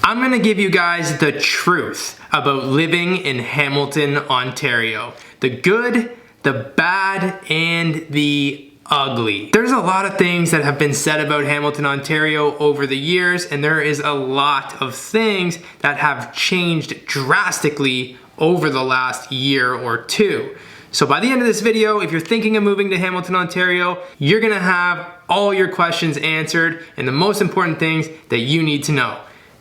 I'm gonna give you guys the truth about living in Hamilton, Ontario. The good, the bad, and the ugly. There's a lot of things that have been said about Hamilton, Ontario over the years, and there is a lot of things that have changed drastically over the last year or two. So by the end of this video, if you're thinking of moving to Hamilton, Ontario, you're gonna have all your questions answered and the most important things that you need to know.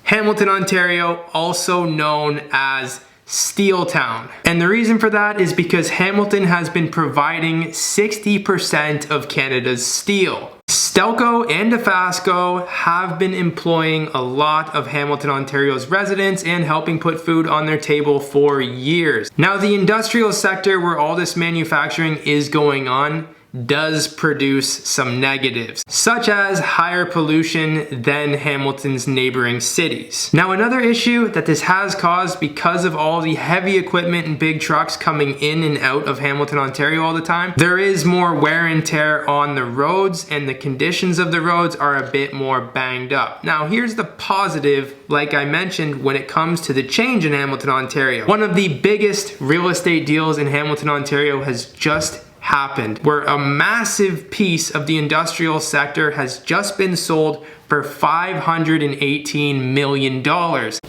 Hamilton, Ontario, also known as Steel Town. And the reason for that is because Hamilton has been providing 60% of Canada's steel. Stelco and Dofasco have been employing a lot of Hamilton, Ontario's residents and helping put food on their table for years. Now, the industrial sector where all this manufacturing is going on does produce some negatives, such as higher pollution than Hamilton's neighboring cities. Now, another issue that this has caused because of all the heavy equipment and big trucks coming in and out of Hamilton, Ontario all the time, there is more wear and tear on the roads and the conditions of the roads are a bit more banged up. Now, here's the positive, like I mentioned, when it comes to the change in Hamilton, Ontario. One of the biggest real estate deals in Hamilton, Ontario has just happened, where a massive piece of the industrial sector has just been sold for $518 million.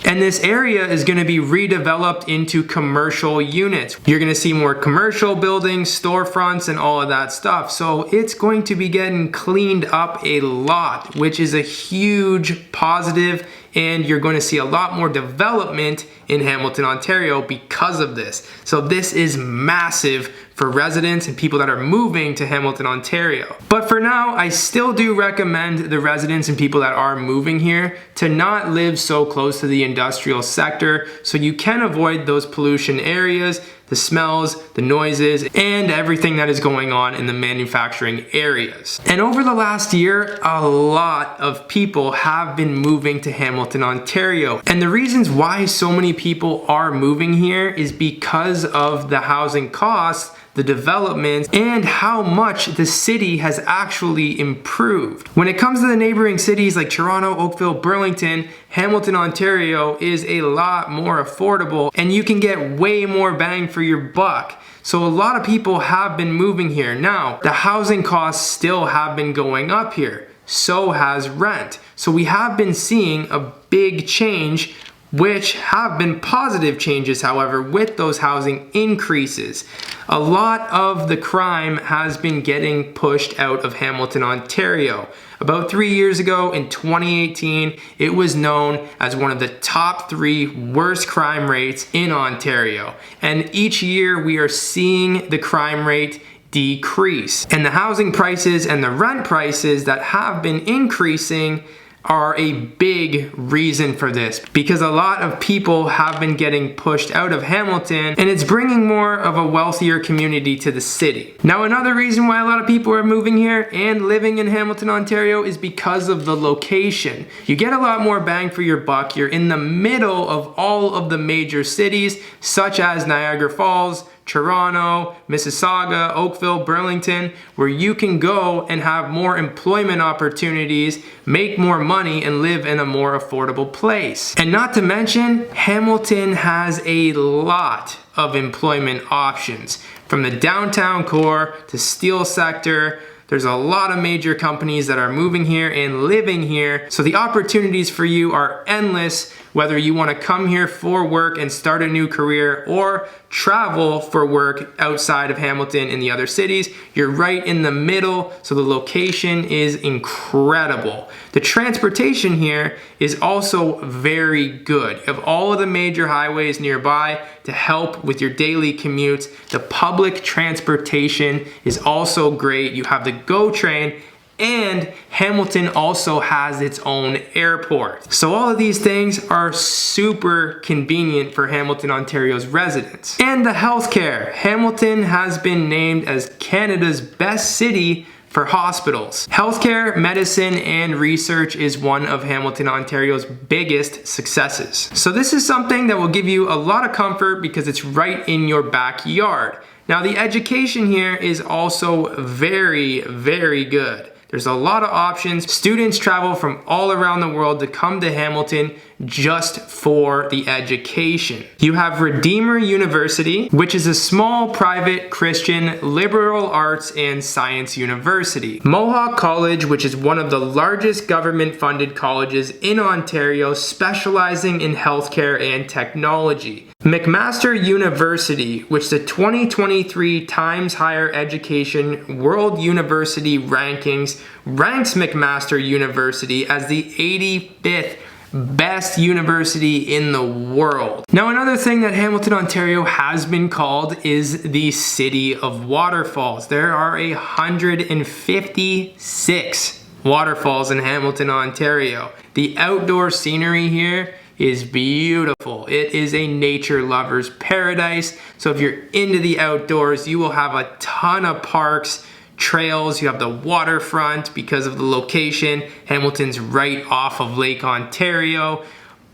And this area is going to be redeveloped into commercial units. You're going to see more commercial buildings, storefronts, and all of that stuff. So it's going to be getting cleaned up a lot, which is a huge positive. And you're going to see a lot more development in Hamilton, Ontario because of this. So this is massive for residents and people that are moving to Hamilton, Ontario. But for now, I still do recommend the residents and people that are moving here to not live so close to the industrial sector so you can avoid those pollution areas, the smells, the noises, and everything that is going on in the manufacturing areas. And over the last year, a lot of people have been moving to Hamilton, Ontario. And the reasons why so many people are moving here is because of the housing costs, the developments, and how much the city has actually improved. When it comes to the neighboring cities like Toronto, Oakville, Burlington, Hamilton, Ontario is a lot more affordable and you can get way more bang for your buck. So a lot of people have been moving here. Now, the housing costs still have been going up here. So has rent. So we have been seeing a big change, which have been positive changes, however, with those housing increases. A lot of the crime has been getting pushed out of Hamilton, Ontario. About 3 years ago, in 2018, it was known as one of the top 3 worst crime rates in Ontario. And each year we are seeing the crime rate decrease. And the housing prices and the rent prices that have been increasing are a big reason for this, because a lot of people have been getting pushed out of Hamilton and it's bringing more of a wealthier community to the city. Now, another reason why a lot of people are moving here and living in Hamilton, Ontario is because of the location. You get a lot more bang for your buck. You're in the middle of all of the major cities such as Niagara Falls, Toronto, Mississauga, Oakville, Burlington, where you can go and have more employment opportunities, make more money, and live in a more affordable place. And not to mention, Hamilton has a lot of employment options. From the downtown core to steel sector, there's a lot of major companies that are moving here and living here. So the opportunities for you are endless, whether you want to come here for work and start a new career or travel for work outside of Hamilton in the other cities. You're right in the middle, so the location is incredible. The transportation here is also very good. You have all of the major highways nearby to help with your daily commutes. The public transportation is also great. You have the GO train, and Hamilton also has its own airport. So all of these things are super convenient for Hamilton, Ontario's residents. And the healthcare. Hamilton has been named as Canada's best city for hospitals. Healthcare, medicine, and research is one of Hamilton, Ontario's biggest successes. So this is something that will give you a lot of comfort because it's right in your backyard. Now, the education here is also very, very good. There's a lot of options. Students travel from all around the world to come to Hamilton, just for the education. You have Redeemer University, which is a small private Christian liberal arts and science university. Mohawk College, which is one of the largest government-funded colleges in Ontario, specializing in healthcare and technology. McMaster University, which is the 2023 Times Higher Education World University Rankings, ranks McMaster University as the 85th best university in the world. Now, another thing that Hamilton, Ontario has been called is the City of Waterfalls. There are 156 waterfalls in Hamilton, Ontario. The outdoor scenery here is beautiful. It is a nature lover's paradise. So if you're into the outdoors, you will have a ton of parks, trails. You have the waterfront because of the location. Hamilton's right off of Lake Ontario.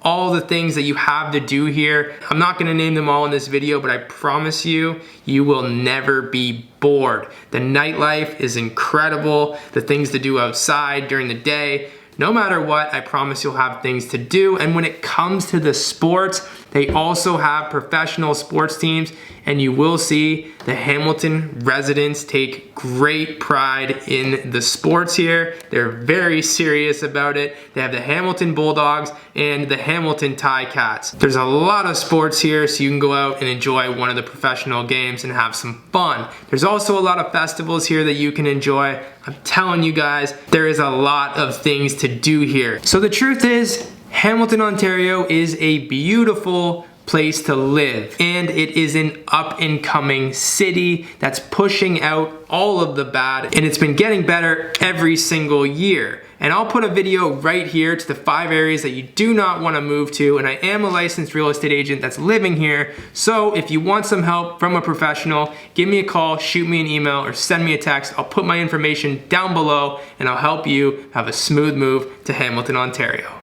All the things that you have to do here. I'm not gonna name them all in this video, but I promise you, you will never be bored. The nightlife is incredible. The things to do outside during the day. No matter what, I promise you'll have things to do. And when it comes to the sports, they also have professional sports teams, and you will see the Hamilton residents take great pride in the sports here. They're very serious about it. They have the Hamilton Bulldogs and the Hamilton Ticats. There's a lot of sports here, so you can go out and enjoy one of the professional games and have some fun. There's also a lot of festivals here that you can enjoy. I'm telling you guys, there is a lot of things to do here. So the truth is, Hamilton, Ontario is a beautiful place to live, and it is an up-and-coming city that's pushing out all of the bad, and it's been getting better every single year. And I'll put a video right here to the 5 areas that you do not want to move to, and I am a licensed real estate agent that's living here, so if you want some help from a professional, give me a call, shoot me an email, or send me a text. I'll put my information down below, and I'll help you have a smooth move to Hamilton, Ontario.